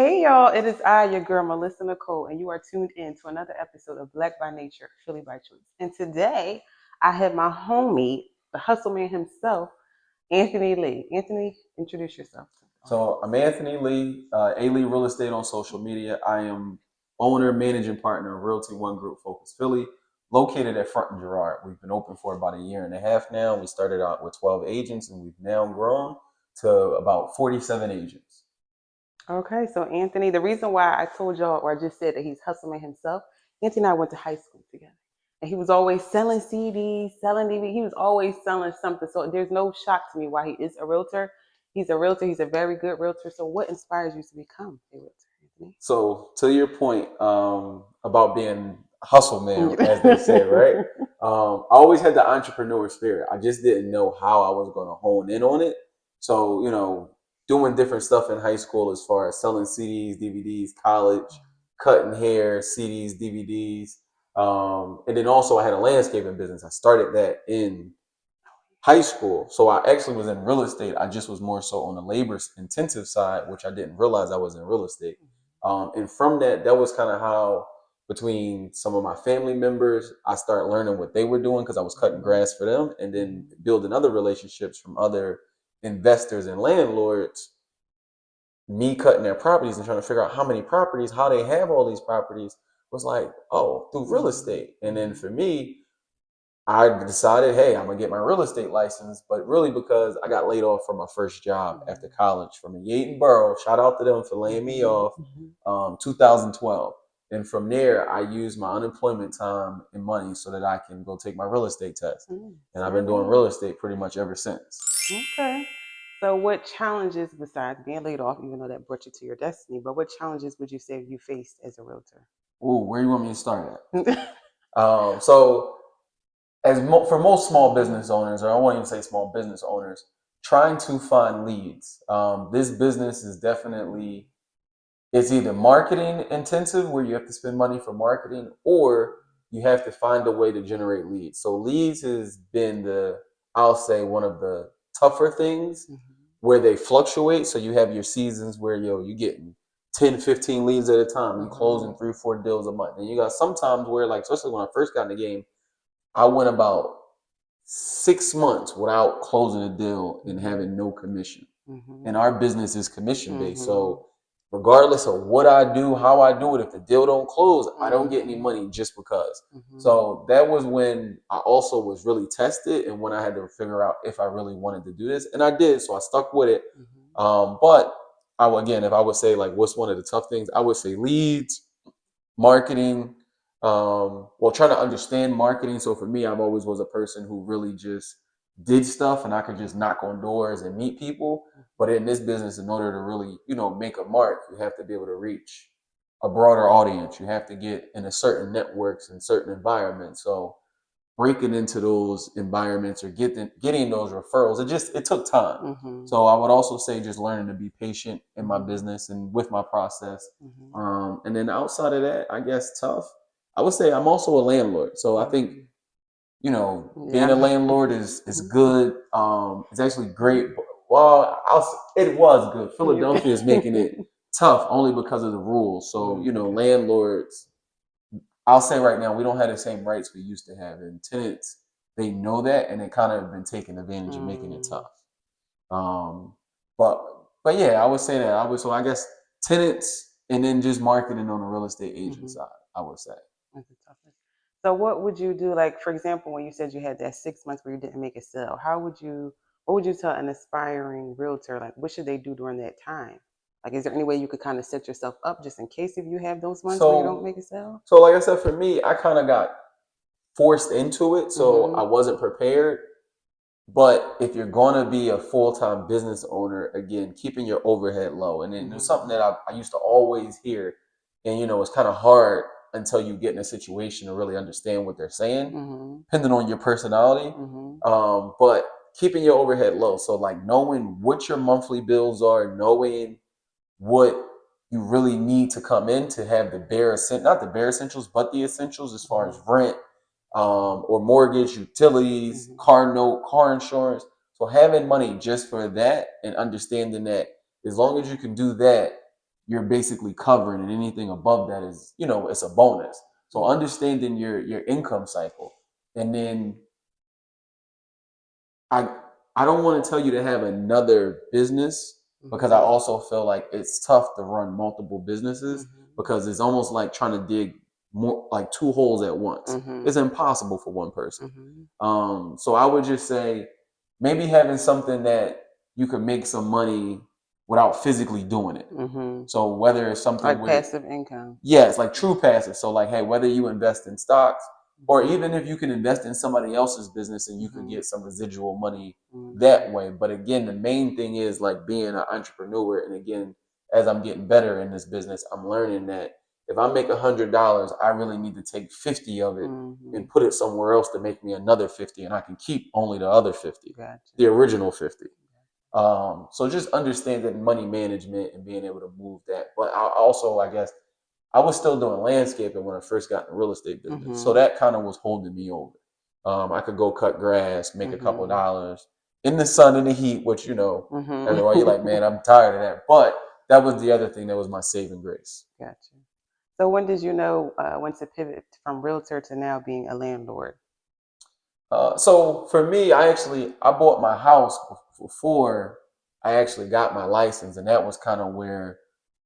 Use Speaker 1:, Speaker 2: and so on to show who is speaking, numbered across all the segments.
Speaker 1: Hey y'all, it is I, your girl Melissa Nicole, and you are tuned in to another episode of Black by Nature, Philly by Choice. And today I have my homie, the hustle man himself, Anthony Lee. Anthony, introduce yourself.
Speaker 2: So I'm Anthony Lee, A Lee Real Estate on social media. I am owner, managing partner of Realty One Group Focus Philly, located at Front and Girard. We've been open for about a year and a half now. We started out with 12 agents, and we've now grown to about 47 agents.
Speaker 1: Okay, so Anthony, the reason why I told y'all, or I just said that he's hustling himself, Anthony and I went to high school together. And he was always selling CDs, selling DVDs. He was always selling something. So there's no shock to me why he is a realtor. He's a realtor. He's a very good realtor. So what inspires you to become a realtor, Anthony?
Speaker 2: So to your point about being hustle man, as they say, right? I always had the entrepreneur spirit. I just didn't know how I was going to hone in on it. So, doing different stuff in high school as far as selling CDs, DVDs, college, cutting hair, CDs, DVDs. And then also I had a landscaping business. I started that in high school. So I actually was in real estate. I just was more so on the labor intensive side, which I didn't realize I was in real estate. And from that was kind of how between some of my family members, I started learning what they were doing because I was cutting grass for them, and then building other relationships from other investors and landlords, me cutting their properties and trying to figure out how many properties, how they have all these properties was like, oh, through real estate. And then for me, I decided, hey, I'm gonna get my real estate license, but really because I got laid off from my first job after college from the Yaden Borough. Shout out to them for laying me off, 2012. And from there, I used my unemployment time and money so that I can go take my real estate test. And I've been doing real estate pretty much ever since.
Speaker 1: Okay. So what challenges, besides being laid off, even though that brought you to your destiny, but what challenges would you say you faced as a realtor?
Speaker 2: Ooh, where you want me to start at? So for most small business owners, or I won't even say small business owners, trying to find leads. This business is definitely, it's either marketing intensive where you have to spend money for marketing, or you have to find a way to generate leads. So leads has been I'll say one of the tougher things where they fluctuate. So you have your seasons where you're getting 10, 15 leads at a time. You're closing 3-4 deals a month. And you got sometimes where, like, especially when I first got in the game, I went about 6 months without closing a deal and having no commission. And our business is commission based. So regardless of what I do, how I do it, if the deal don't close, I don't get any money just because. So that was when I also was really tested and when I had to figure out if I really wanted to do this. And I did, so I stuck with it. But if I would say, like, what's one of the tough things, I would say leads, marketing, trying to understand marketing. So for me, I've always was a person who really just did stuff and I could just knock on doors and meet people. But in this business, in order to really, make a mark, you have to be able to reach a broader audience. You have to get into certain networks and certain environments. So breaking into those environments or getting those referrals, it took time. So I would also say just learning to be patient in my business and with my process. And then outside of that, I guess tough. I would say I'm also a landlord. So I think, being a landlord is good. It's actually great. Well, it was good. Philadelphia is making it tough only because of the rules. So, landlords, I'll say right now, we don't have the same rights we used to have. And tenants, they know that, and they kind of have been taking advantage of making it tough. Um, but yeah, I would say that. So I guess tenants and then just marketing on the real estate agent side, I would say.
Speaker 1: That's the toughest. So what would you do? Like, for example, when you said you had that 6 months where you didn't make a sale, what would you tell an aspiring realtor? Like, what should they do during that time? Like, is there any way you could kind of set yourself up just in case if you have those months where you don't make a sale?
Speaker 2: So like I said, for me, I kind of got forced into it. So I wasn't prepared. But if you're going to be a full-time business owner, again, keeping your overhead low. And then there's something that I used to always hear. And, it's kind of hard until you get in a situation to really understand what they're saying, depending on your personality. But keeping your overhead low. So, like, knowing what your monthly bills are, knowing what you really need to come in to have not the bare essentials, but the essentials as far as rent, or mortgage, utilities, car note, car insurance. So having money just for that and understanding that as long as you can do that, you're basically covering, and anything above that is, it's a bonus. So understanding your income cycle. And then I don't want to tell you to have another business, because I also feel like it's tough to run multiple businesses, because it's almost like trying to dig more, like two holes at once. It's impossible for one person. So I would just say maybe having something that you could make some money without physically doing it. So whether it's something
Speaker 1: like passive income.
Speaker 2: Yeah, it's like true passive. So like, hey, whether you invest in stocks, or even if you can invest in somebody else's business and you can get some residual money that way. But again, the main thing is like being an entrepreneur. And again, as I'm getting better in this business, I'm learning that if I make $100, I really need to take 50 of it and put it somewhere else to make me another 50, and I can keep only the other 50, the original 50. So just understanding money management and being able to move that. But I guess I was still doing landscaping when I first got in the real estate business. So that kind of was holding me over. I could go cut grass, make a couple dollars in the sun and the heat, which, everyone, you're like, man, I'm tired of that. But that was the other thing that was my saving grace.
Speaker 1: Gotcha. So when did you know when to pivot from realtor to now being a landlord?
Speaker 2: So for me, I bought my house before I actually got my license. And that was kind of where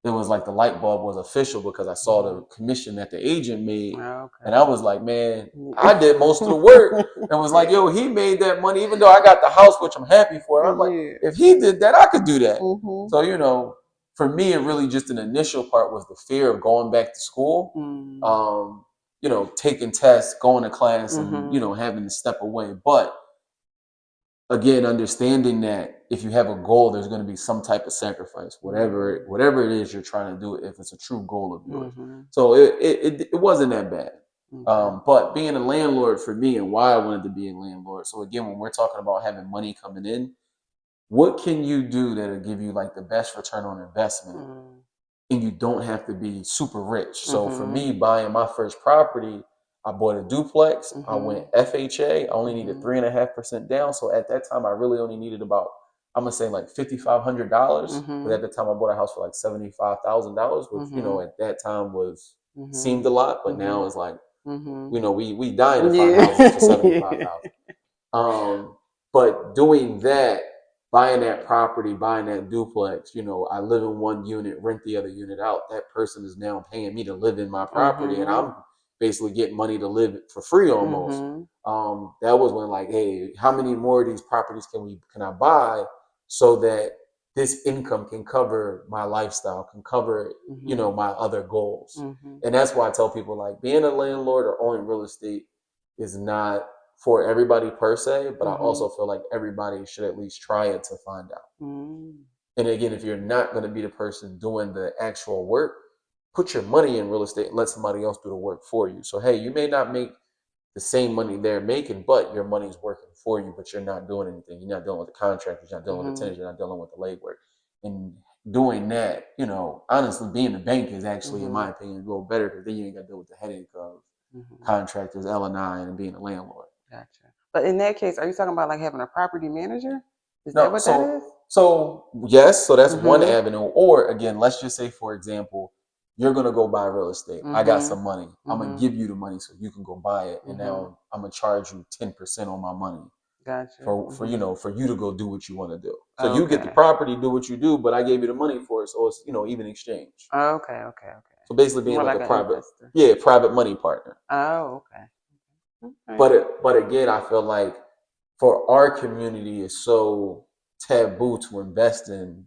Speaker 2: it was like the light bulb was official, because I saw the commission that the agent made. And I was like, man, I did most of the work, and was like, yo, he made that money, even though I got the house, which I'm happy for. I'm like, if he did that, I could do that. So, for me, it really just an initial part was the fear of going back to school, taking tests, going to class, and, having to step away. But again, understanding that if you have a goal, there's going to be some type of sacrifice, whatever it is you're trying to do, if it's a true goal of yours. So it wasn't that bad. But being a landlord for me, and why I wanted to be a landlord. So again, when we're talking about having money coming in, what can you do that'll give you like the best return on investment? And you don't have to be super rich. So for me, buying my first property, I bought a duplex. I went FHA. I only needed 3.5% down. So at that time, I really only needed about, I'm gonna say like $5,500. But at the time, I bought a house for like $75,000, which at that time seemed a lot, but now it's like we dying to find houses for $75,000. But doing that, buying that property, buying that duplex, I live in one unit, rent the other unit out. That person is now paying me to live in my property, and I'm basically getting money to live for free almost. That was when like, hey, how many more of these properties can I buy so that this income can cover my lifestyle, can cover, my other goals. And that's why I tell people like being a landlord or owning real estate is not for everybody per se, but I also feel like everybody should at least try it to find out. And again, if you're not going to be the person doing the actual work, put your money in real estate and let somebody else do the work for you. So, hey, you may not make the same money they're making, but your money's working for you, but you're not doing anything. You're not dealing with the contractors, you're not dealing with the tenants, you're not dealing with the legwork. And doing that, honestly, being the bank is actually, in my opinion, a little better, because then you ain't got to deal with the headache of contractors, L&I, and being a landlord.
Speaker 1: Gotcha. But in that case, are you talking about like having a property manager? Is that what that is?
Speaker 2: So yes, so that's one avenue. Or again, let's just say, for example, you're going to go buy real estate. I got some money. I'm going to give you the money so you can go buy it. And now I'm going to charge you 10% on my money.
Speaker 1: Gotcha.
Speaker 2: For you to go do what you want to do. So you get the property, do what you do, but I gave you the money for it. So it's, even exchange.
Speaker 1: Okay.
Speaker 2: So basically being like a private money partner.
Speaker 1: Okay.
Speaker 2: But again, I feel like for our community, it's so taboo to invest in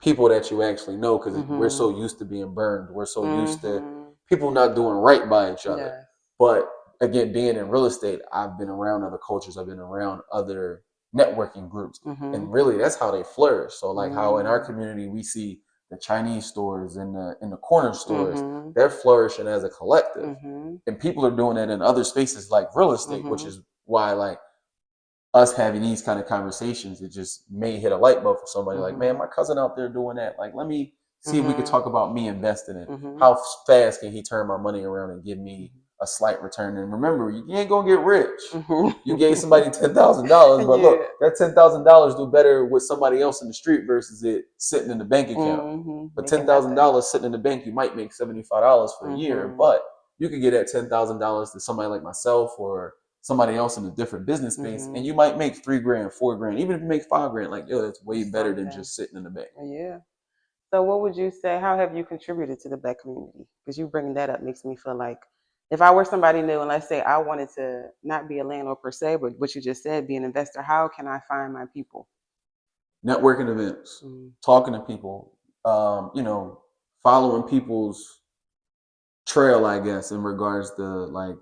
Speaker 2: people that you actually know, because we're so used to being burned. We're so used to people not doing right by each other. Yes. But again, being in real estate, I've been around other cultures. I've been around other networking groups. And really, that's how they flourish. So like how in our community, we see the Chinese stores and the corner stores, they're flourishing as a collective. And people are doing that in other spaces like real estate, which is why like us having these kind of conversations, it just may hit a light bulb for somebody like, man, my cousin out there doing that. Like, let me see if we could talk about me investing in. How fast can he turn my money around and give me a slight return. And remember, you ain't gonna get rich.
Speaker 1: Mm-hmm.
Speaker 2: You gave somebody $10,000, but look, that $10,000 do better with somebody else in the street versus it sitting in the bank account.
Speaker 1: Mm-hmm.
Speaker 2: But $10,000 sitting in the bank, you might make $75 for a year, but you could get that $10,000 to somebody like myself or somebody else in a different business space, and you might make $3,000, $4,000, even if you make $5,000. Like, yo, that's way better than just sitting in the bank.
Speaker 1: Yeah. So, what would you say? How have you contributed to the Black community? Because you bringing that up makes me feel like if I were somebody new, and let's say I wanted to not be a landlord per se, but what you just said, be an investor, how can I find my people?
Speaker 2: Networking events, talking to people, following people's trail, I guess, in regards to like,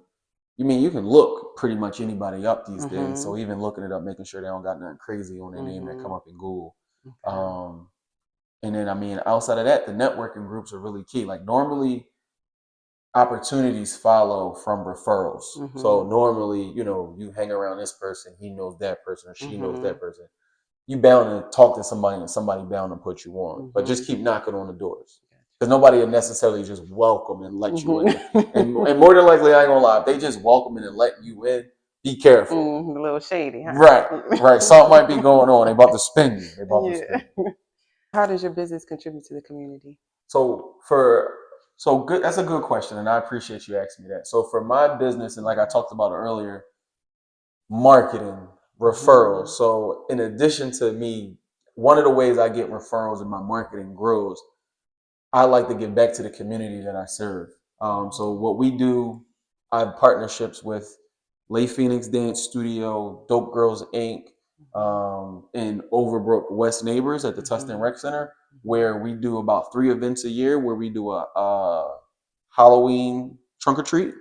Speaker 2: you can look pretty much anybody up these days. So even looking it up, making sure they don't got nothing crazy on their name that come up in Google. And then, outside of that, the networking groups are really key. Like normally opportunities follow from referrals. So normally, you hang around this person, he knows that person, or she knows that person. You bound to talk to somebody and somebody bound to put you on. But just keep knocking on the doors. Because nobody will necessarily just welcome and let you in. And more than likely, I ain't gonna lie, if they just welcoming and letting you in, be careful.
Speaker 1: A little shady, huh?
Speaker 2: Right. Something might be going on. They about to spin you.
Speaker 1: How does your business contribute to the community?
Speaker 2: So good. That's a good question, and I appreciate you asking me that. So for my business, and like I talked about earlier, marketing, referrals. So in addition to me, one of the ways I get referrals and my marketing grows, I like to give back to the community that I serve. So what we do, I have partnerships with Lay Phoenix Dance Studio, Dope Girls Inc., in Overbrook West Neighbors at the Tustin Rec Center, where we do about 3 events a year, where we do a Halloween trunk or treat.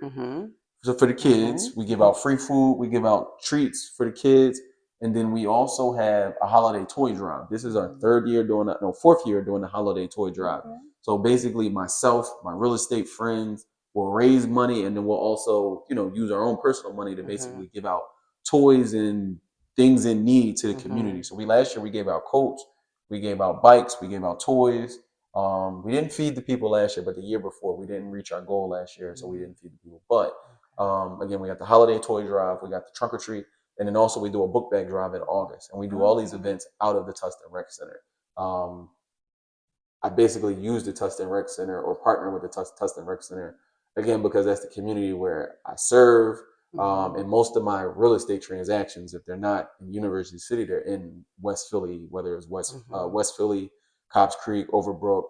Speaker 2: So for the kids, we give out free food, we give out treats for the kids, and then we also have a holiday toy drive. This is our 4th year doing the holiday toy drive. So basically myself, my real estate friends will raise money, and then we'll also, use our own personal money to basically give out toys and things in need to the community. So last year we gave out coats, we gave out bikes, we gave out toys. We didn't feed the people last year, but the year before we didn't reach our goal last year, so we didn't feed the people. But again, we got the holiday toy drive, we got the trunk or treat, and then also we do a book bag drive in August, and we do all these events out of the Tustin Rec Center. I basically use the Tustin Rec Center or partner with the Tustin Rec Center, again, because that's the community where I serve. And most of my real estate transactions, if they're not in University City, they're in West Philly, whether it's West Philly, Cobbs Creek, Overbrook.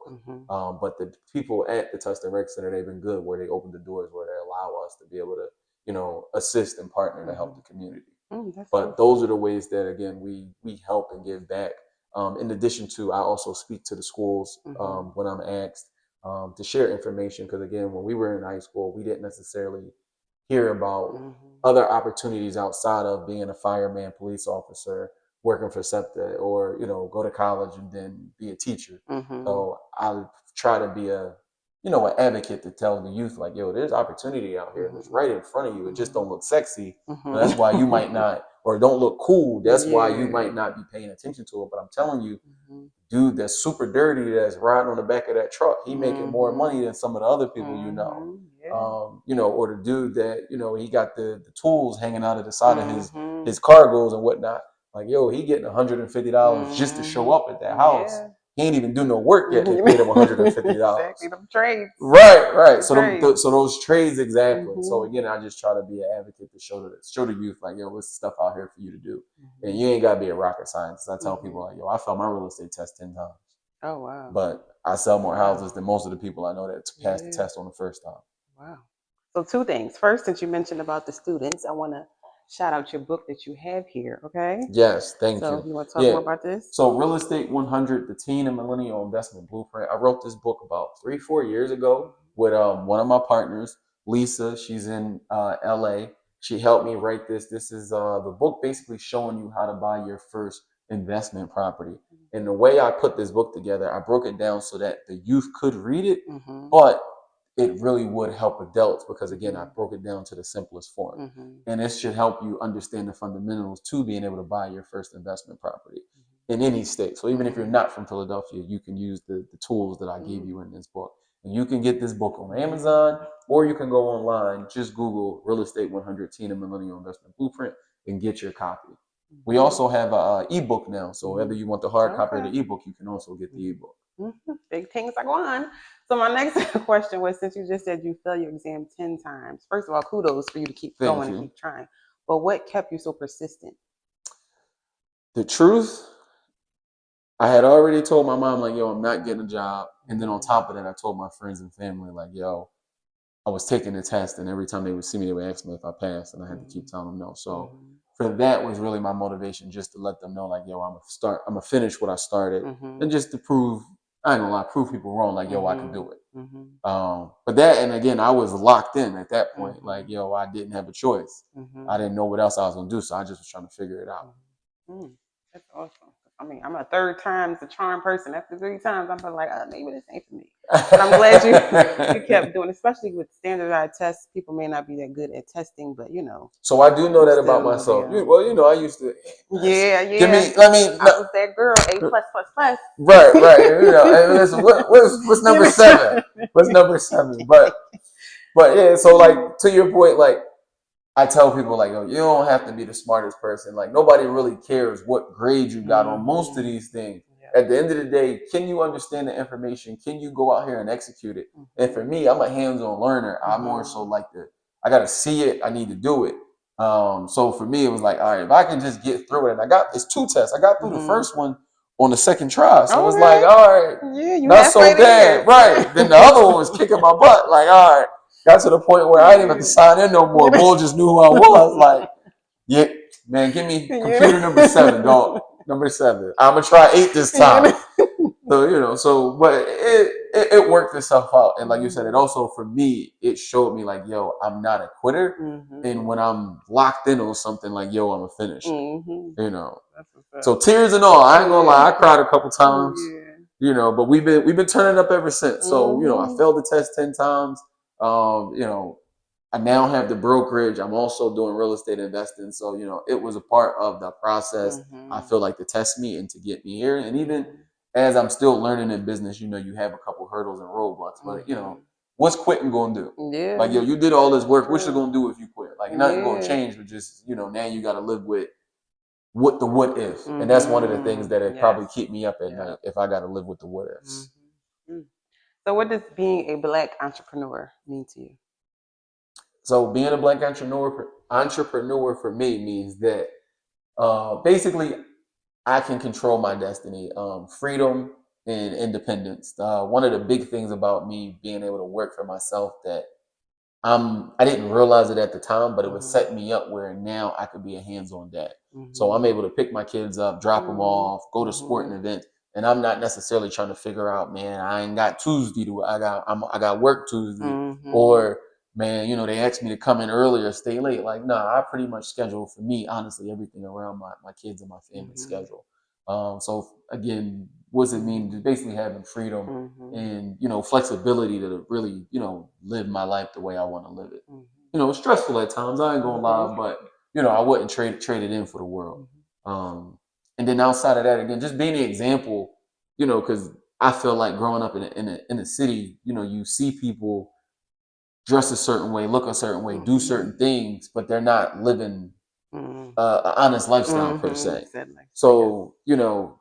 Speaker 2: But the people at the Tustin Rec Center, they've been good where they open the doors where they allow us to be able to, assist and partner to help the community. But those are the ways that, again, we help and give back. In addition to, I also speak to the schools when I'm asked to share information. Because again, when we were in high school, we didn't necessarily hear about other opportunities outside of being a fireman, police officer, working for SEPTA, or go to college and then be a teacher. So I try to be an advocate to tell the youth, like, yo, there's opportunity out here that's right in front of you. It just don't look sexy. That's why you might not, or don't look cool. That's why you might not be paying attention to it. But I'm telling you, dude that's super dirty, that's riding on the back of that truck, he making more money than some of the other people or the dude that he got the tools hanging out of the side of his cargoes and whatnot. Like, yo, he getting $150 just to show up at that house. He ain't even do no work yet. They paid him $150.
Speaker 1: Exactly, them trades.
Speaker 2: Right. So those trades, exactly. So again, I just try to be an advocate to show the youth, like, yo, what's the stuff out here for you to do? And you ain't gotta be a rocket scientist. I tell people, like, yo, I failed my real estate test 10 times.
Speaker 1: Oh wow.
Speaker 2: But I sell more houses than most of the people I know that passed the test on the first time.
Speaker 1: Wow. So 2 things. First, since you mentioned about the students, I want to shout out your book that you have here. Okay.
Speaker 2: Yes, thank you.
Speaker 1: So you want to talk more about this?
Speaker 2: So Real Estate 100, the Teen and Millennial Investment Blueprint. I wrote this book about 3-4 years ago with one of my partners, Lisa. She's in LA. She helped me write this. This is the book basically showing you how to buy your first investment property. And the way I put this book together, I broke it down so that the youth could read it, but it really would help adults because, again, I broke it down to the simplest form. And this should help you understand the fundamentals to being able to buy your first investment property in any state. So even if you're not from Philadelphia, you can use the tools that I gave you in this book. And you can get this book on Amazon. or you can go online, just Google Real Estate 100 Teen and Millennial Investment Blueprint and get your copy. We also have an ebook now. So whether you want the hard copy or the ebook, you can also get the ebook.
Speaker 1: Big things are going on. So my next question was, since you just said you failed your exam 10 times, first of all, kudos for you to keep going and keep trying. But what kept you so persistent?
Speaker 2: The truth, I had already told my mom, like, yo, I'm not getting a job. And then on top of that, I told my friends and family, like, yo, I was taking the test, and every time they would see me, they would ask me if I passed, and I had to keep telling them no. So for that was really my motivation, just to let them know, like, yo, I'm gonna finish what I started, and just to prove, I ain't gonna lie, prove people wrong, like, yo, I can do it. But that, and again, I was locked in at that point, like, yo, I didn't have a choice. I didn't know what else I was gonna do, so I just was trying to figure it out.
Speaker 1: That's awesome. I mean, I'm a third time's the charm person. After 3 times, I'm like, maybe this ain't for me. But I'm glad you kept doing, especially with standardized tests. People may not be that good at testing, but you know.
Speaker 2: So I do know that about myself. Well, you know, I used to.
Speaker 1: Yeah.
Speaker 2: I
Speaker 1: was that girl, A+++.
Speaker 2: Right. You know, hey, listen, what's number 7? What's number 7? But yeah. So like, to your point, like, I tell people, like, yo, you don't have to be the smartest person. Like, nobody really cares what grade you got on most of these things. At the end of the day, can you understand the information? Can you go out here and execute it? And for me, I'm a hands-on learner. I'm more so like I got to see it. I need to do it. So for me, it was like, all right, if I can just get through it, and it's 2 tests. I got through the first one on the second try. So it was like, all right, not so bad. Right. Then the other one was kicking my butt. Like, all right. Got to the point where I didn't even have to sign in no more. Bull just knew who I was. Like, yeah, man, give me computer number 7, dog. Number 7. I'm gonna try 8 this time. So, you know, but it worked itself out. And like you said, it also, for me, it showed me, like, yo, I'm not a quitter. And when I'm locked in on something, like, yo, I'm a finisher. You know. So tears and all, I ain't gonna lie, I cried a couple times. You know, but we've been turning up ever since. So, you know, I failed the test 10 times. You know, I now have the brokerage. I'm also doing real estate investing. So, you know, it was a part of the process. I feel like, to test me and to get me here. And even as I'm still learning in business, you know, you have a couple hurdles and roadblocks. But, you know, what's quitting going to do? Like, yo, you did all this work. What's you going to do if you quit? Like, nothing going to change, but just, you know, now you got to live with what if. And that's one of the things that it probably keep me up at night, if I got to live with the what ifs.
Speaker 1: So what does being a Black entrepreneur mean to you?
Speaker 2: So being a Black entrepreneur for me means that basically I can control my destiny, freedom and independence. One of the big things about me being able to work for myself that I didn't realize it at the time, but it was setting me up where now I could be a hands-on dad. So I'm able to pick my kids up, drop them off, go to sporting events, and I'm not necessarily trying to figure out, man, I ain't got Tuesday I got work Tuesday, or man, you know, they asked me to come in early or stay late. Like, nah, I pretty much schedule, for me, honestly, everything around my kids and my family schedule. So again, what does it mean? Just basically having freedom and, you know, flexibility to really, you know, live my life the way I want to live it. You know, it's stressful at times, I ain't gonna lie, but, you know, I wouldn't trade it in for the world. And then outside of that, again, just being an example, you know, because I feel like growing up in a city, you know, you see people dress a certain way, look a certain way, do certain things, but they're not living an honest lifestyle per se. So, you know,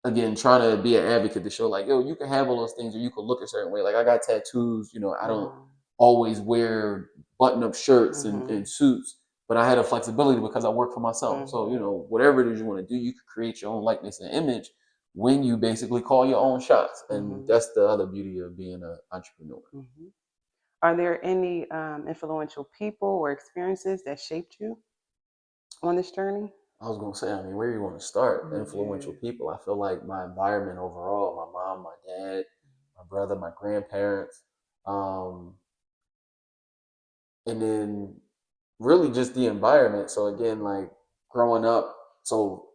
Speaker 2: again, trying to be an advocate to show, like, yo, you can have all those things, or you can look a certain way. Like, I got tattoos, you know, I don't always wear button-up shirts and suits, but I had a flexibility because I work for myself. So, you know, whatever it is you want to do, you can create your own likeness and image when you basically call your own shots. And that's the other beauty of being an entrepreneur.
Speaker 1: Are there any influential people or experiences that shaped you on this journey?
Speaker 2: I was going to say, I mean, where you want to start? Influential people. I feel like my environment overall, my mom, my dad, my brother, my grandparents, and then really just the environment. So again, like growing up, so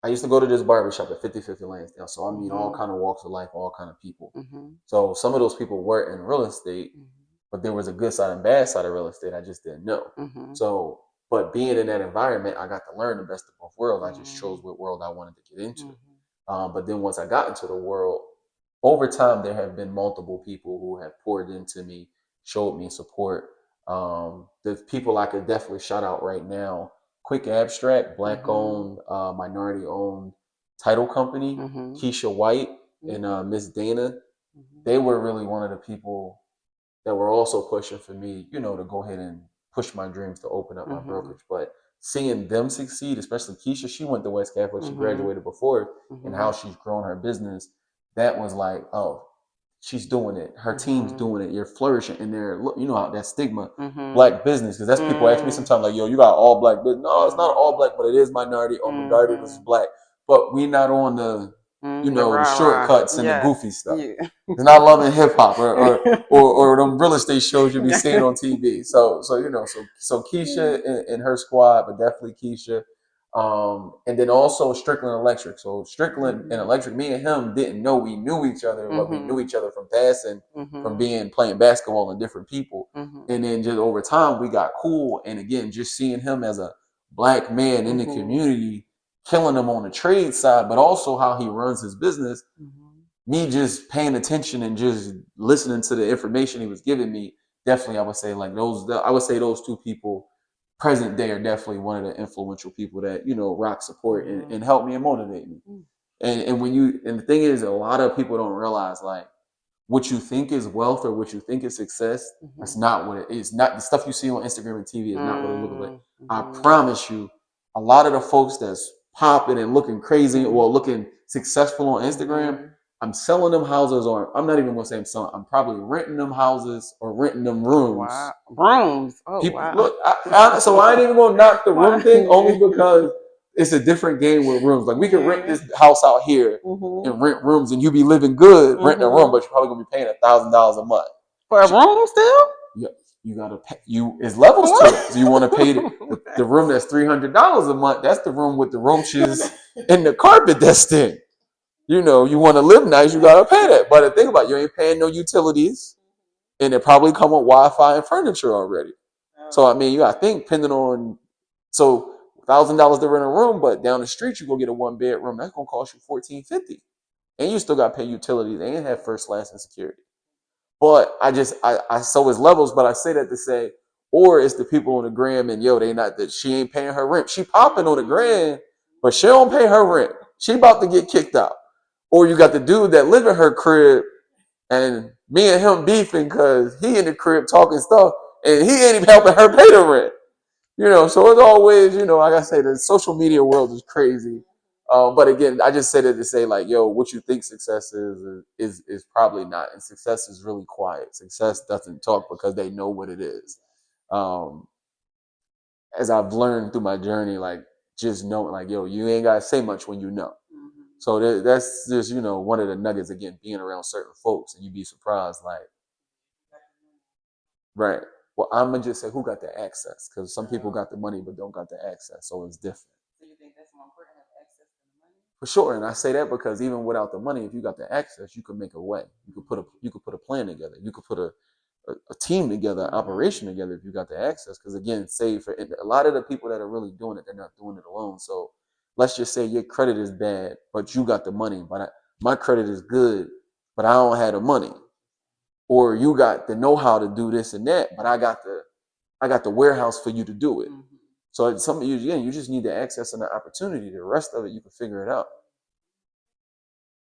Speaker 2: I used to go to this barbershop at 5050 Lansdale. So I meet all kind of walks of life, all kind of people. So some of those people were in real estate, but there was a good side and bad side of real estate I just didn't know. So, but being in that environment, I got to learn the best of both worlds. I just chose what world I wanted to get into. But then once I got into the world, over time, there have been multiple people who have poured into me showed me support. The people I could definitely shout out right now: Quick Abstract, Black owned, minority owned title company, Keisha White and Miss Dana. They were really one of the people that were also pushing for me, to go ahead and push my dreams to open up my brokerage. But seeing them succeed, especially Keisha, she went to West Catholic, she graduated before, and how she's grown her business, that was like, oh, she's doing it. Her team's doing it. You're flourishing in there. Look, how that stigma, black business, because that's people ask me sometimes like, yo, you got all black business. No, it's not all black, but it is minority or majority is black. But we not on the, the shortcuts and the goofy stuff. Yeah. It's not Love and Hip Hop or them real estate shows you be seeing on TV. So Keisha and her squad, but definitely Keisha. And then also Strickland Electric. So Strickland and Electric, me and him didn't know we knew each other, but we knew each other from passing, from playing basketball and different people. And then just over time we got cool. And again, just seeing him as a black man in the community, killing him on the trade side, but also how he runs his business. Me just paying attention and just listening to the information he was giving me, definitely I would say those two people present day are definitely one of the influential people that, rock support and help me and motivate me. And the thing is, a lot of people don't realize, like, what you think is wealth or what you think is success, that's not what it is. Not the stuff you see on Instagram and TV is not what it looks like. I promise you, a lot of the folks that's popping and looking crazy or looking successful on Instagram, I'm selling them houses, or I'm not even gonna say I'm selling. I'm probably renting them houses or renting them rooms.
Speaker 1: Wow. Rooms. Oh,
Speaker 2: people,
Speaker 1: wow.
Speaker 2: Look, so I ain't even gonna knock the room thing, only because it's a different game with rooms. Like, we can rent this house out here and rent rooms, and you be living good renting a room, but you're probably gonna be paying $1,000 a month
Speaker 1: for a room still.
Speaker 2: You gotta pay. It's levels to it. So you want to pay the room that's $300 a month. That's the room with the roaches and the carpet that's thin. You want to live nice, you gotta pay that. But the thing about it, you ain't paying no utilities, and it probably come with Wi-Fi and furniture already. So I mean, you gotta think, depending on, so $1,000 to rent a room, but down the street you go get a 1-bedroom, that's gonna cost you $1,450, and you still gotta pay utilities and have first, last, and security. But I so it's levels, but I say that to say, or it's the people on the gram and they not, that she ain't paying her rent. She popping on the gram, but she don't pay her rent. She about to get kicked out. Or you got the dude that live in her crib and me and him beefing because he in the crib talking stuff and he ain't even helping her pay the rent. So it's always, like I say, the social media world is crazy. But again, I just said it to say, like, yo, what you think success is probably not. And success is really quiet. Success doesn't talk because they know what it is. As I've learned through my journey, like, just knowing, like, yo, you ain't got to say much when you know. So that's just, one of the nuggets, again, being around certain folks, and you'd be surprised, like, right. Well, I'm going to just say who got the access, because some people got the money but don't got the access, so it's different.
Speaker 1: So you think that's more important, to have access to the money?
Speaker 2: For sure, and I say that because even without the money, if you got the access, you could make a way. You could put a plan together. You could put a team together, an operation together if you got the access. Because again, say for a lot of the people that are really doing it, they're not doing it alone. So let's just say your credit is bad, but you got the money. But my credit is good, but I don't have the money. Or you got the know-how to do this and that, but I got the warehouse for you to do it. So it's something you just need the access and the opportunity. The rest of it, you can figure it out.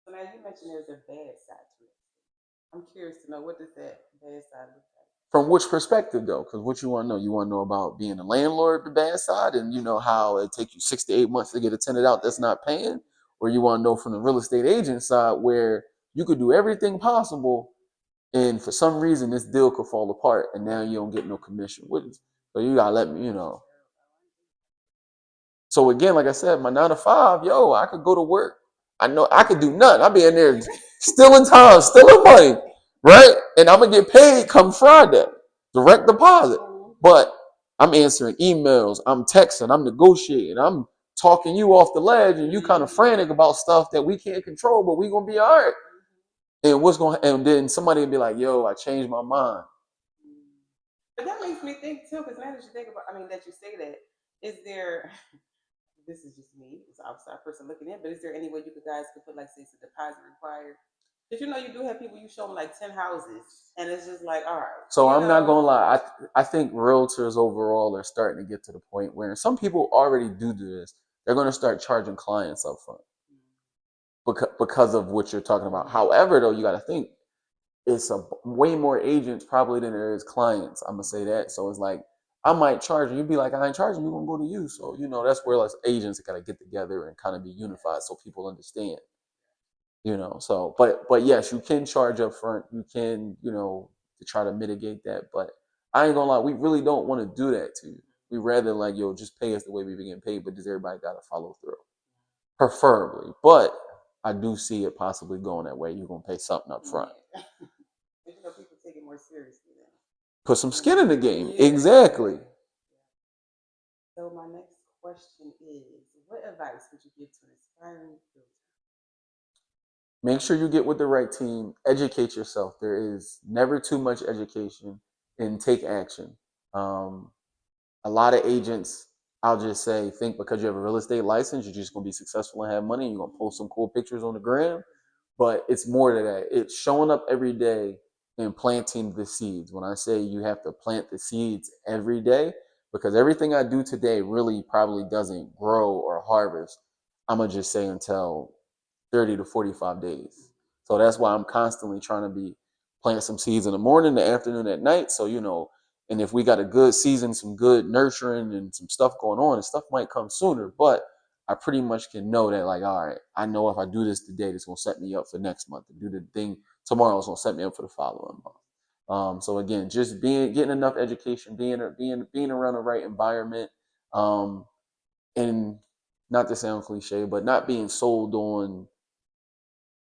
Speaker 1: So now you mentioned there's a bad side to it. I'm curious to know, what does that bad side look like?
Speaker 2: From which perspective, though? Because what you want to know? You want to know about being a landlord, the bad side, and how it takes you 6 to 8 months to get a tenant out that's not paying, or you want to know from the real estate agent side where you could do everything possible, and for some reason this deal could fall apart, and now you don't get no commission. So you gotta let me, So again, like I said, my 9 to 5, I could go to work. I know I could do nothing. I'll be in there stealing time, stealing money, right? And I'm gonna get paid come Friday, direct deposit. But I'm answering emails, I'm texting, I'm negotiating, I'm talking you off the ledge, and you kind of frantic about stuff that we can't control, but we gonna be all right. And then somebody will be like, yo, I changed my mind.
Speaker 1: But that makes me think too, because now that you think about, that you say that, is there? This is just me, it's an outside person looking in, but is there any way you guys could put, like, say, it's a deposit required Because you do have people, you show them like 10 houses, and it's just like, all right.
Speaker 2: So I'm not gonna lie. I think realtors overall are starting to get to the point where some people already do this. They're going to start charging clients up front because of what you're talking about. However, though, you got to think it's a way more agents probably than there is clients. I'm gonna say that. So it's like I might charge you. You'd be like, I ain't charging you. Gonna go to you. So that's where like agents got to get together and kind of be unified so people understand. So but yes, you can charge up front. You can to try to mitigate that. But I ain't gonna lie, we really don't want to do that to you. We rather like just pay us the way we been getting paid. But does everybody got to follow through? Preferably, but I do see it possibly going that way. You're gonna pay something up front.
Speaker 1: People take it more seriously then.
Speaker 2: Put some skin in the game. Yeah. Exactly.
Speaker 1: So my next question is, what advice would you give to an aspiring realtor?
Speaker 2: Make sure you get with the right team. Educate yourself. There is never too much education, and take action. A lot of agents, I'll just say, think because you have a real estate license, you're just going to be successful and have money. You're going to post some cool pictures on the gram. But it's more to that. It's showing up every day and planting the seeds. When I say you have to plant the seeds every day, because everything I do today really probably doesn't grow or harvest, I'm going to just say until 30 to 45 days. So that's why I'm constantly trying to be planting some seeds in the morning, the afternoon, at night. So, and if we got a good season, some good nurturing and some stuff going on, and stuff might come sooner, but I pretty much can know that, like, all right, I know if I do this today, it's going to set me up for next month. To do the thing tomorrow is going to set me up for the following month. So again, just getting enough education, being around the right environment, and not to sound cliche, but not being sold on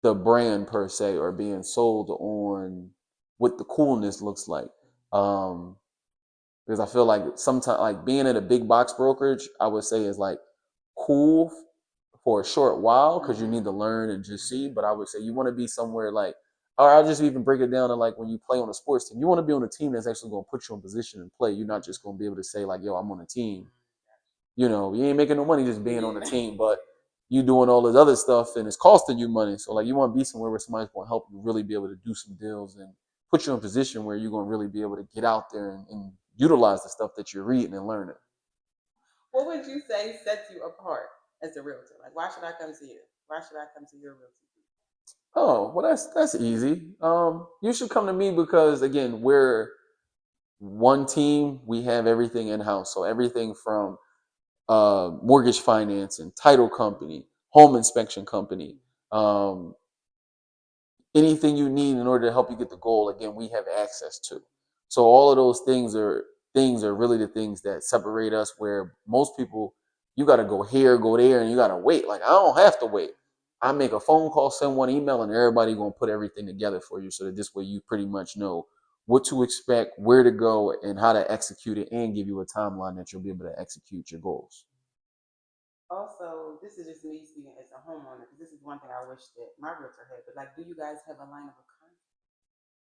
Speaker 2: the brand per se, or being sold on what the coolness looks like. Because I feel like sometimes, like being in a big box brokerage, I would say is like cool for a short while because you need to learn and just see. But I would say you want to be somewhere like, or I'll just even break it down to like when you play on a sports team, you want to be on a team that's actually going to put you in position and play. You're not just going to be able to say like, yo, I'm on a team. You ain't making no money just being on a team, but you doing all this other stuff and it's costing you money. So like you want to be somewhere where somebody's going to help you really be able to do some deals and put you in a position where you're going to really be able to get out there and utilize the stuff that you're reading and learning.
Speaker 1: What would you say sets you apart as a realtor? Like, why should I come to you? Why should I come to your realtor?
Speaker 2: Oh, well, that's easy. You should come to me because again, we're one team. We have everything in house, so everything from mortgage finance and title company, home inspection company, anything you need in order to help you get the goal. Again, we have access to. So all of those things are really the things that separate us. Where most people, you got to go here, go there, and you got to wait. Like I don't have to wait. I make a phone call, send one email, and everybody gonna put everything together for you, so that this way you pretty much know what to expect, where to go, and how to execute it, and give you a timeline that you'll be able to execute your goals.
Speaker 1: Also, this is just me speaking as a homeowner, because this is one thing I wish that my realtor had. But like, do you guys have a line of a contract?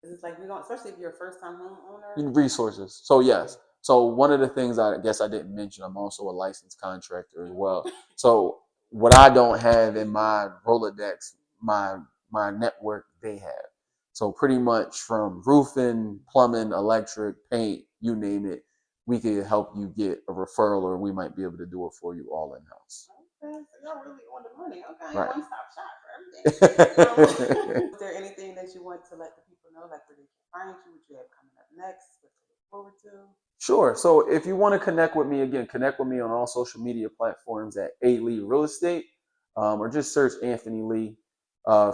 Speaker 1: Because it's like we don't, especially if you're a first-time homeowner.
Speaker 2: Resources. So yes. So one of the things I guess I didn't mention, I'm also a licensed contractor as well. So what I don't have in my Rolodex, my network, they have. So pretty much from roofing, plumbing, electric, paint, you name it, we could help you get a referral, or we might be able to do it for you all in house.
Speaker 1: Okay, so y'all really on the money. Okay, right. One-stop shop for everything. Is there anything that you want to let the people know, like where they can find you, what you have coming up next, what to look forward to?
Speaker 2: Sure. So if you want to connect with me, again, connect with me on all social media platforms at A Lee Real Estate, or just search Anthony Lee,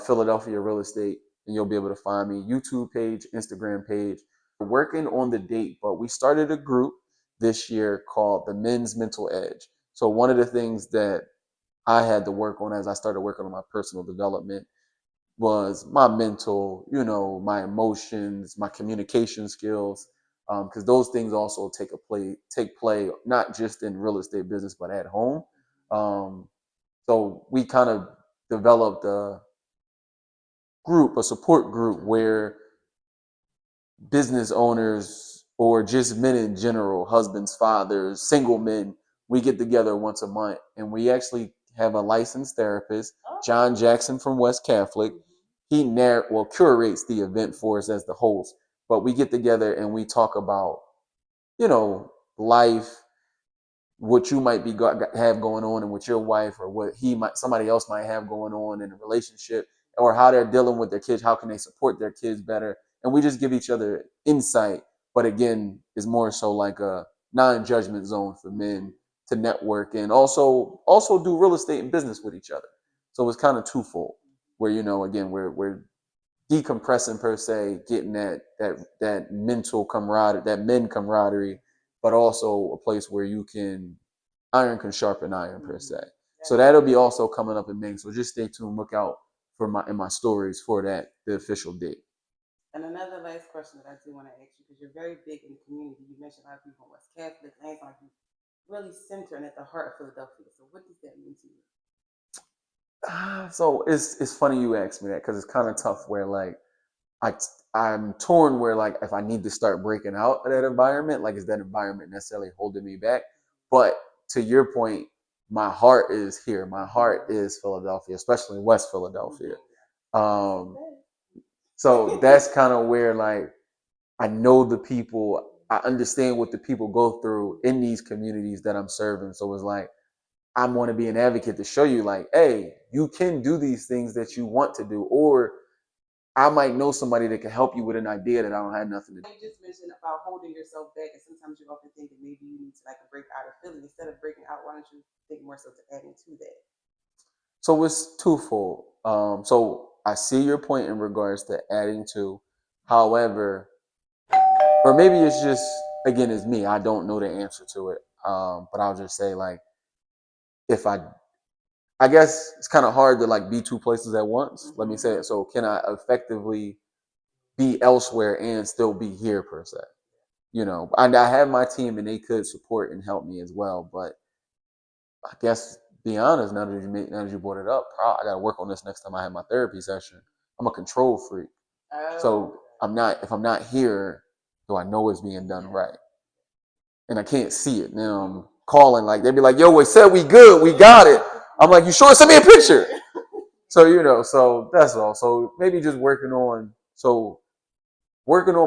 Speaker 2: Philadelphia Real Estate, and you'll be able to find me. YouTube page, Instagram page. We're working on the date, but we started a group this year called the Men's Mental Edge. So one of the things that I had to work on as I started working on my personal development was my mental, my emotions, my communication skills, because those things also take play not just in real estate business but at home. So we kind of developed a support group where business owners or just men in general, husbands, fathers, single men, we get together once a month, and we actually have a licensed therapist, John Jackson from West Catholic. curates the event for us as the host, but we get together and we talk about, life, what you might have going on and with your wife, or what somebody else might have going on in a relationship, or how they're dealing with their kids, how can they support their kids better, and we just give each other insight. But again, it's more so like a non-judgment zone for men to network and also do real estate and business with each other. So it's kind of twofold, where again we're decompressing per se, getting that mental camaraderie, that men camaraderie, but also a place where you can iron can sharpen iron per se. So that'll be also coming up in May. So just stay tuned, look out for my stories for the official date.
Speaker 1: And another last question that I do want to ask you, because you're very big in the community. You mentioned a lot of people in West Catholic, and it's like you really centering at the heart of Philadelphia. So what does that mean to you?
Speaker 2: So it's funny you asked me that, because it's kind of tough where like I'm torn where like if I need to start breaking out of that environment, like is that environment necessarily holding me back? But to your point, my heart is here. My heart is Philadelphia, especially West Philadelphia. So that's kind of where like I know the people, I understand what the people go through in these communities that I'm serving. So it's like I want to be an advocate to show you like, hey, you can do these things that you want to do, or I might know somebody that can help you with an idea that I don't have nothing to do.
Speaker 1: You just mentioned about holding yourself back, and sometimes you often think that maybe you need to like break out of Philly. Instead of breaking out, why don't you think more so to adding to that?
Speaker 2: So it's twofold. So I see your point in regards to adding to. However, or maybe it's just, again, it's me. I don't know the answer to it. But I'll just say like, if I guess it's kind of hard to like be two places at once. Let me say it. So can I effectively be elsewhere and still be here per se? And I have my team and they could support and help me as well. But I guess be honest, now that you brought it up, I got to work on this next time I have my therapy session. I'm a control freak. So if I'm not here, do I know it's being done right? And I can't see it. Now I'm calling, like they'd be like, yo, we said we good, we got it. I'm like, you sure? Send me a picture. So so that's all. So maybe just working on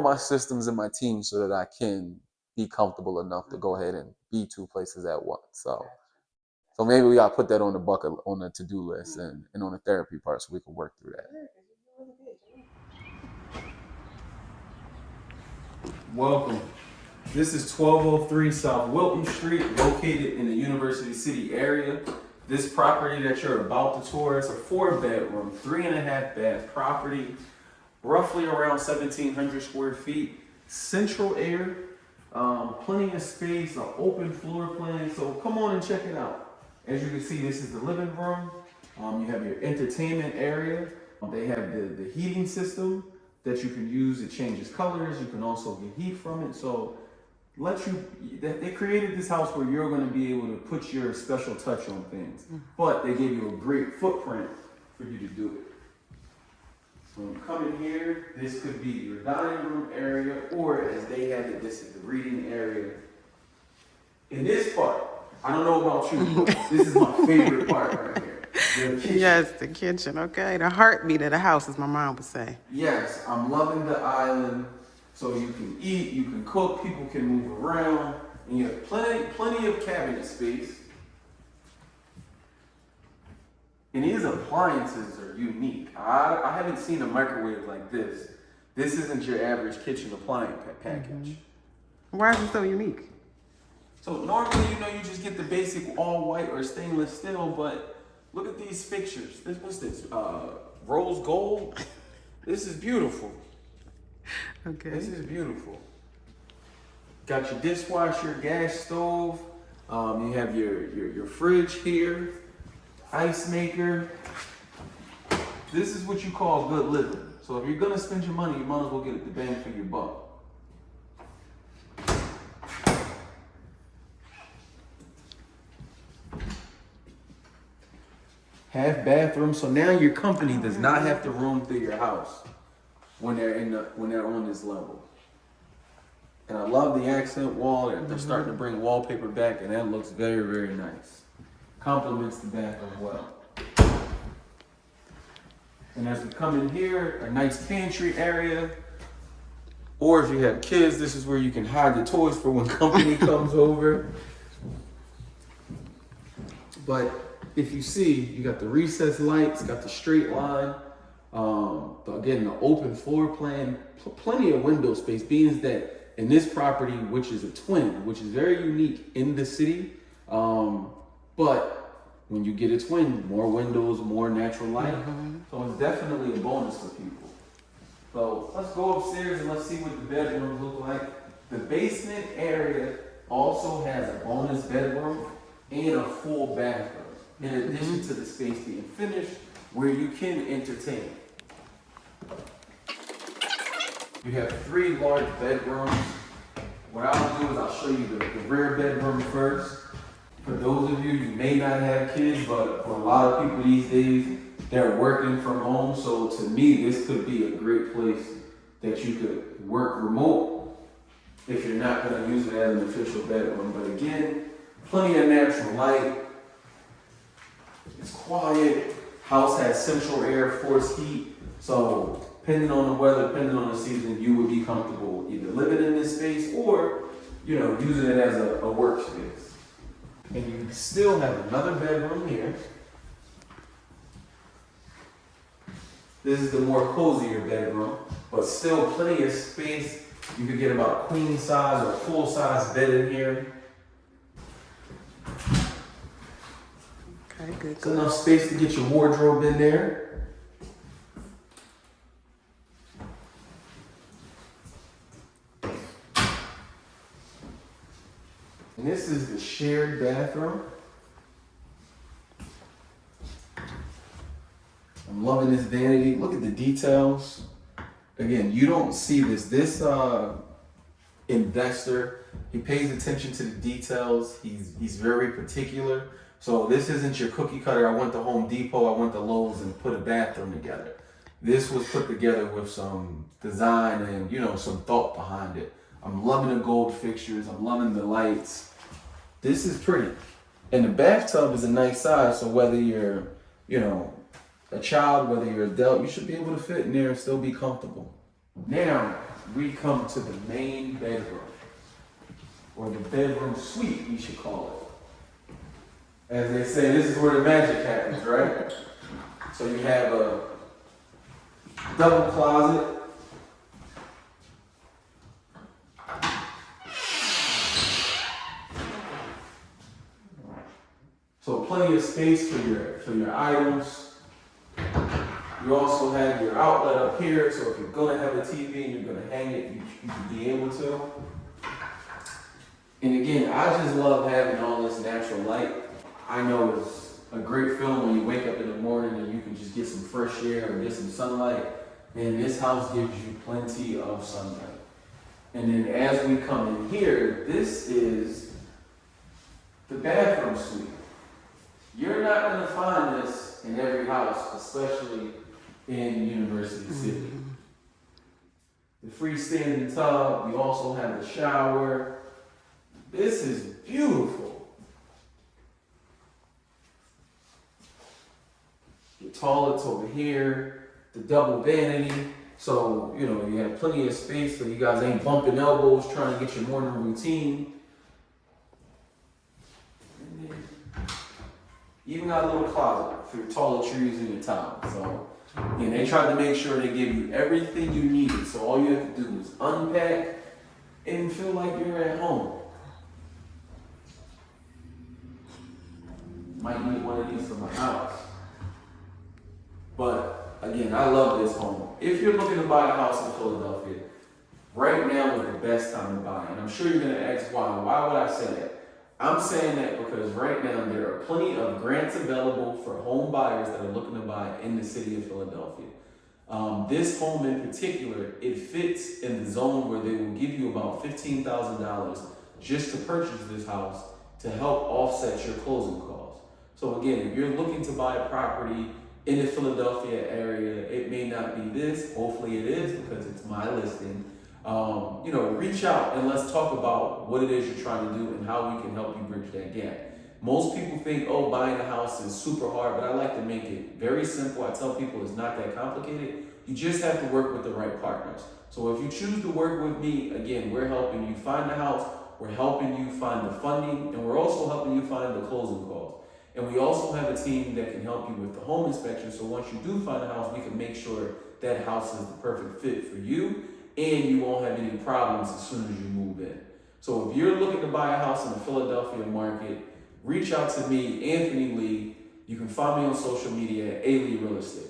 Speaker 2: my systems and my team so that I can be comfortable enough to go ahead and be two places at once. So maybe we gotta put that on the to-do list and on the therapy part so we can work through that. Welcome. This is 1203 South Wilton Street, located in the University City area. This property that you're about to tour is a 4-bedroom, 3.5 bath property, roughly around 1,700 square feet, central air, plenty of space, an open floor plan. So come on and check it out. As you can see, this is the living room. You have your entertainment area. They have the heating system that you can use. It changes colors. You can also get heat from it. So they created this house where you're going to be able to put your special touch on things. But they gave you a great footprint for you to do it. So when you come in here, this could be your dining room area, or as they have it, this is the reading area. In this part, I don't know about you, but this is my favorite part right here. The kitchen.
Speaker 1: Yes, the kitchen. Okay, the heartbeat of the house, as my mom would say.
Speaker 2: Yes, I'm loving the island. So you can eat, you can cook, people can move around, and you have plenty of cabinet space. And these appliances are unique. I haven't seen a microwave like this. This isn't your average kitchen appliance package.
Speaker 1: Why is it so unique?
Speaker 2: So normally, you just get the basic all white or stainless steel, but look at these fixtures. What's this? Rose gold? This is beautiful.
Speaker 1: Okay.
Speaker 2: This is beautiful. Got your dishwasher, gas stove. You have your fridge here, ice maker. This is what you call good living. So if you're gonna spend your money, you might as well get the bang for your buck. Half bathroom. So now your company does not have to roam through your house when they're on this level. And I love the accent wall. They're starting to bring wallpaper back, and that looks very, very nice. Complements the bathroom well. And as we come in here, a nice pantry area. Or if you have kids, this is where you can hide the toys for when company comes over. But if you see, you got the recessed lights, got the straight line. But again, the open floor plan, plenty of window space, being that in this property, which is a twin, which is very unique in the city. But when you get a twin, more windows, more natural light. So it's definitely a bonus for people. So let's go upstairs and let's see what the bedrooms look like. The basement area also has a bonus bedroom and a full bathroom, in addition to the space being finished where you can entertain. You have 3 large bedrooms. What I'll do is I'll show you the rear bedroom first. For those of you may not have kids, but for a lot of people these days, they're working from home. So to me, this could be a great place that you could work remote if you're not going to use it as an official bedroom. But again, plenty of natural light. It's quiet. House has central air, forced heat. So depending on the weather, depending on the season, you would be comfortable either living in this space or, using it as a workspace. And you still have another bedroom here. This is the more cozier bedroom, but still plenty of space. You could get about a queen size or full size bed in here.
Speaker 1: Okay, good.
Speaker 2: It's enough space to get your wardrobe in there. And this is the shared bathroom. I'm loving this vanity. Look at the details. Again, you don't see this. This investor, he pays attention to the details. He's very particular. So this isn't your cookie cutter. I went to Home Depot, I went to Lowe's and put a bathroom together. This was put together with some design and some thought behind it. I'm loving the gold fixtures. I'm loving the lights. This is pretty. And the bathtub is a nice size, so whether you're, a child, whether you're an adult, you should be able to fit in there and still be comfortable. Now, we come to the main bedroom, or the bedroom suite, we should call it. As they say, this is where the magic happens, right? So you have a double closet. So plenty of space for your items. You also have your outlet up here, so if you're gonna have a TV and you're gonna hang it, you can be able to. And again, I just love having all this natural light. I know it's a great feeling when you wake up in the morning and you can just get some fresh air or get some sunlight. And this house gives you plenty of sunlight. And then as we come in here, this is the bathroom suite. You're not going to find this in every house, especially in University City. The freestanding tub, you also have the shower. This is beautiful. Your toilets over here, the double vanity. So, you have plenty of space so you guys ain't bumping elbows trying to get your morning routine. And then even got a little closet for your toiletries and your towels. So, they tried to make sure they give you everything you needed. So all you have to do is unpack and feel like you're at home. Might need one of these for my house. But again, I love this home. If you're looking to buy a house in Philadelphia, right now is the best time to buy. And I'm sure you're going to ask why. Why would I say that? I'm saying that because right now there are plenty of grants available for home buyers that are looking to buy in the city of Philadelphia. This home in particular, it fits in the zone where they will give you about $15,000 just to purchase this house to help offset your closing costs. So again, if you're looking to buy a property in the Philadelphia area, it may not be this. Hopefully it is because it's my listing. Reach out and let's talk about what it is you're trying to do and how we can help you bridge that gap. Most people think, oh, buying a house is super hard, but I like to make it very simple. I tell people it's not that complicated. You just have to work with the right partners. So if you choose to work with me, again, we're helping you find the house, we're helping you find the funding, and we're also helping you find the closing costs. And we also have a team that can help you with the home inspection. So once you do find a house, we can make sure that house is the perfect fit for you, and you won't have any problems as soon as you move in. So if you're looking to buy a house in the Philadelphia market, reach out to me, Anthony Lee. You can find me on social media at A Lee Real Estate.